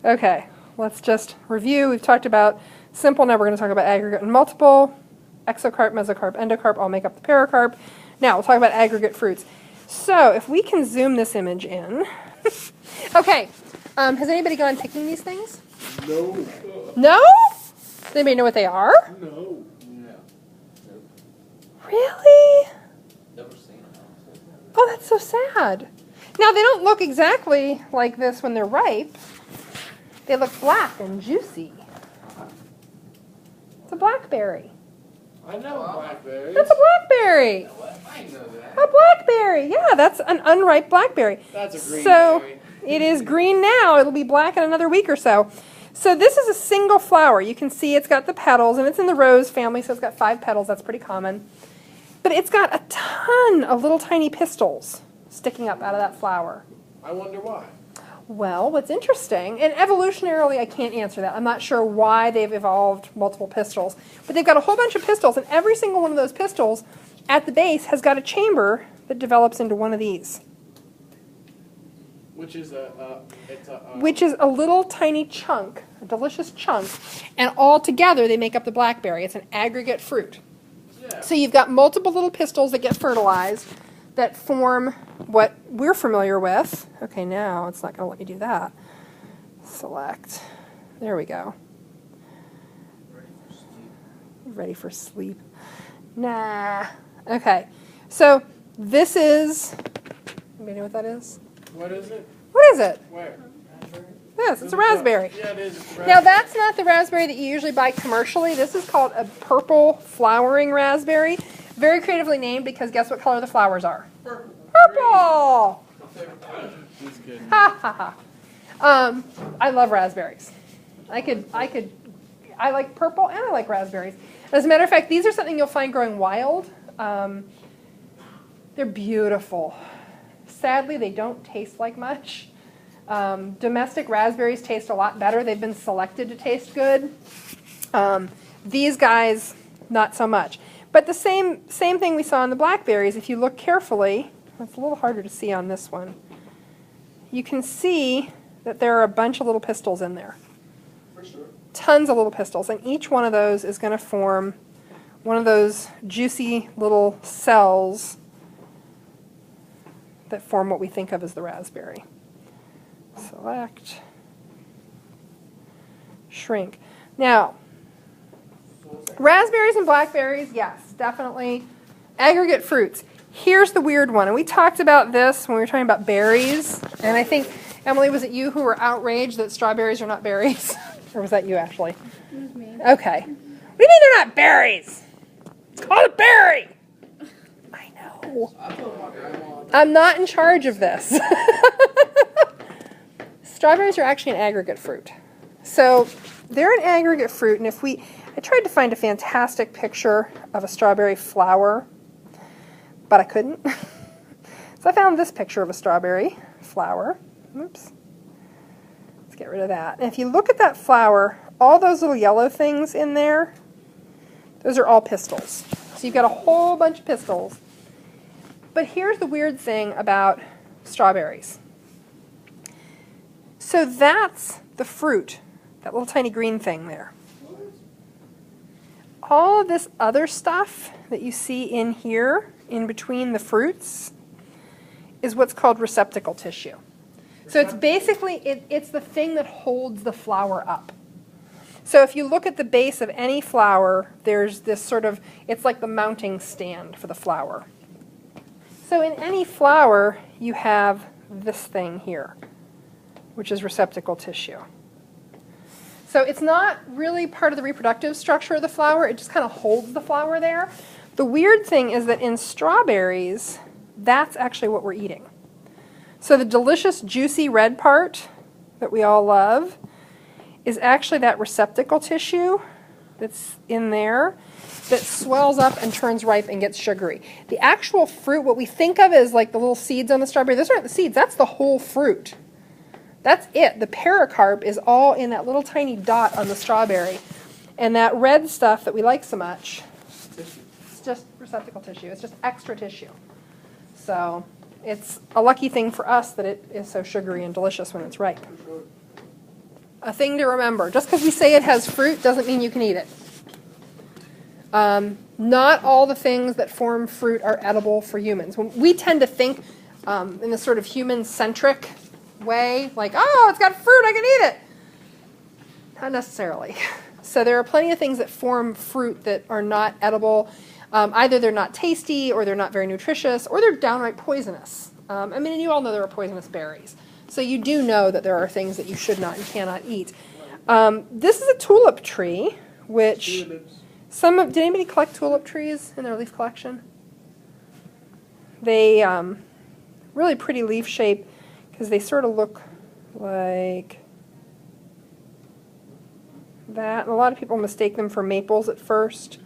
Okay, let's just review. We've talked about simple, now we're going to talk about aggregate and multiple. Exocarp, mesocarp, endocarp all make up the pericarp. Now we'll talk about aggregate fruits. So if we can zoom this image in. Okay, has anybody gone picking these things? No. No? Does anybody know what they are? No. Really? Never seen them. Oh, that's so sad. Now, they don't look exactly like this when they're ripe. They look black and juicy. It's a blackberry. I know blackberries. That's a blackberry. I know that. A blackberry. Yeah, that's an unripe blackberry. That's a green So, berry. it is green now. It'll be black in another week or so. So this is a single flower. You can see it's got the petals, and it's in the rose family, so it's got 5 petals. That's pretty common. But it's got a ton of little tiny pistils sticking up out of that flower. I wonder why. Well, what's interesting, and evolutionarily I can't answer that. I'm not sure why they've evolved multiple pistils. But they've got a whole bunch of pistils, and every single one of those pistils at the base has got a chamber that develops into one of these. Which is Which is a little tiny chunk, a delicious chunk, and all together they make up the blackberry. It's an aggregate fruit. yeah. So you've got multiple little pistils that get fertilized that form what we're familiar with. Okay, now it's not going to let me do that. Select. There we go. Ready for sleep. Nah. Okay. So this is, anybody know what that is? What is it? What is it? Where? Yes, it's a raspberry. Yeah, it is. It's a raspberry. Now that's not the raspberry that you usually buy commercially. This is called a purple flowering raspberry. Very creatively named because guess what color the flowers are? Purple. Purple! That's good. Ha ha ha. I love raspberries. I like purple and I like raspberries. As a matter of fact, these are something you'll find growing wild. They're beautiful. Sadly, they don't taste like much. Domestic raspberries taste a lot better. They've been selected to taste good. These guys, not so much. But the same thing we saw in the blackberries, if you look carefully, it's a little harder to see on this one, you can see that there are a bunch of little pistils in there. For sure. Tons of little pistils, and each one of those is going to form one of those juicy little cells that form what we think of as the raspberry. Select, shrink. Now, raspberries and blackberries, yes, definitely. Aggregate fruits. Here's the weird one, and we talked about this when we were talking about berries, and I think, Emily, was it you who were outraged that strawberries are not berries? Or was that you, Ashley? It was me. Okay. What do you mean they're not berries? It's called a berry! I know. I'm not in charge of this. Strawberries are actually an aggregate fruit. So they're an aggregate fruit, and I tried to find a fantastic picture of a strawberry flower, but I couldn't. So I found this picture of a strawberry flower. Oops. Let's get rid of that. And if you look at that flower, all those little yellow things in there, those are all pistils. So you've got a whole bunch of pistils. But here's the weird thing about strawberries. So that's the fruit, that little tiny green thing there. All of this other stuff that you see in here, in between the fruits, is what's called receptacle tissue. So it's basically, it's the thing that holds the flower up. So if you look at the base of any flower, there's this sort of, it's like the mounting stand for the flower. So in any flower, you have this thing here, which is receptacle tissue. So it's not really part of the reproductive structure of the flower, it just kind of holds the flower there. The weird thing is that in strawberries, that's actually what we're eating. So the delicious, juicy red part that we all love is actually that receptacle tissue that's in there that swells up and turns ripe and gets sugary. The actual fruit, what we think of as like the little seeds on the strawberry, those aren't the seeds, that's the whole fruit. That's it. The pericarp is all in that little tiny dot on the strawberry. And that red stuff that we like so much, it's just receptacle tissue. It's just extra tissue. So it's a lucky thing for us that it is so sugary and delicious when it's ripe. A thing to remember. Just because we say it has fruit doesn't mean you can eat it. Not all the things that form fruit are edible for humans. We tend to think in this sort of human-centric way, like, oh, it's got fruit, I can eat it. Not necessarily. So there are plenty of things that form fruit that are not edible. Either they're not tasty, or they're not very nutritious, or they're downright poisonous. I mean, you all know there are poisonous berries. So you do know that there are things that you should not and cannot eat. This is a tulip tree, which did anybody collect tulip trees in their leaf collection? They really pretty leaf shape because they sort of look like that. And a lot of people mistake them for maples at first.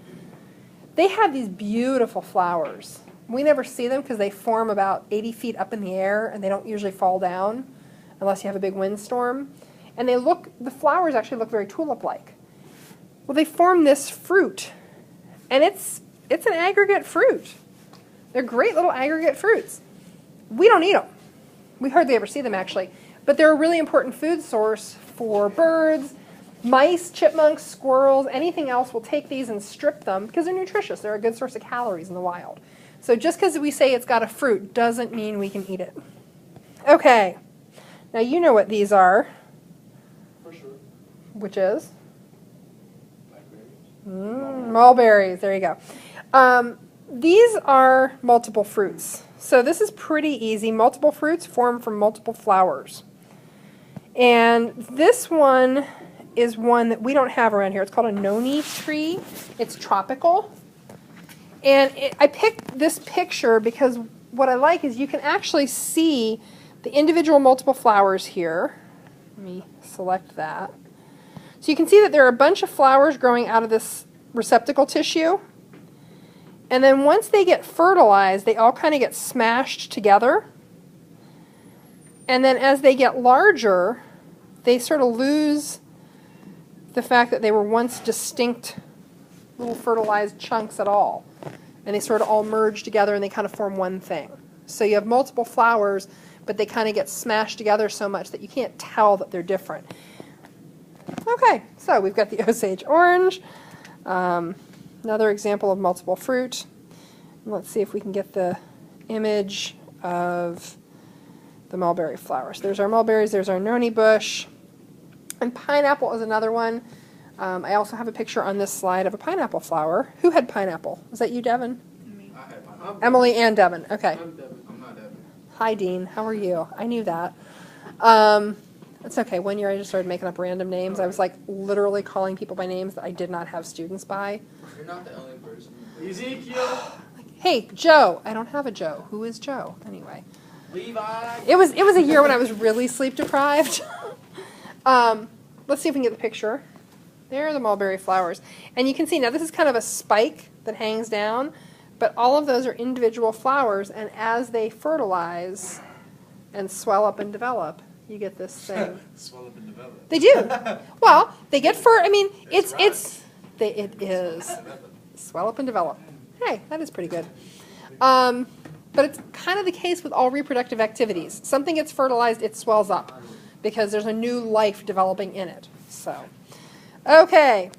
They have these beautiful flowers. We never see them because they form about 80 feet up in the air and they don't usually fall down unless you have a big windstorm. And the flowers actually look very tulip-like. Well, they form this fruit, and it's an aggregate fruit. They're great little aggregate fruits. We don't eat them. We hardly ever see them, actually. But they're a really important food source for birds, mice, chipmunks, squirrels, anything else will take these and strip them because they're nutritious. They're a good source of calories in the wild. So just because we say it's got a fruit doesn't mean we can eat it. Okay. Now you know what these are. For sure. Which is? Blackberries. Mulberries. There you go. These are multiple fruits. So this is pretty easy. Multiple fruits form from multiple flowers. And this one is one that we don't have around here. It's called a noni tree. It's tropical. And I picked this picture because what I like is you can actually see the individual multiple flowers here. Let me select that. So you can see that there are a bunch of flowers growing out of this receptacle tissue. And then once they get fertilized, they all kind of get smashed together. And then as they get larger, they sort of lose the fact that they were once distinct little fertilized chunks at all. And they sort of all merge together and they kind of form one thing. So you have multiple flowers, but they kind of get smashed together so much that you can't tell that they're different. Okay, so we've got the Osage orange. Another example of multiple fruit. Let's see if we can get the image of the mulberry flowers. There's our mulberries, there's our noni bush. And pineapple is another one. I also have a picture on this slide of a pineapple flower. Who had pineapple? Was that you, Devin? Me. I had pineapple. Emily and Devin. Okay. I'm Devin. I'm not Devin. Hi, Dean. How are you? I knew that. It's okay. One year I just started making up random names. I was like literally calling people by names that I did not have students by. You're not the only person. Ezekiel. Hey, Joe. I don't have a Joe. Who is Joe? Anyway. Levi. It was a year when I was really sleep deprived. Let's see if we can get the picture. There are the mulberry flowers. And you can see now this is kind of a spike that hangs down, but all of those are individual flowers, and as they fertilize and swell up and develop, you get this thing. Swell up and develop. They do. Well, they get I mean, it is. Swell up and develop. Hey, that is pretty good. But it's kind of the case with all reproductive activities. Something gets fertilized, it swells up because there's a new life developing in it. So, okay.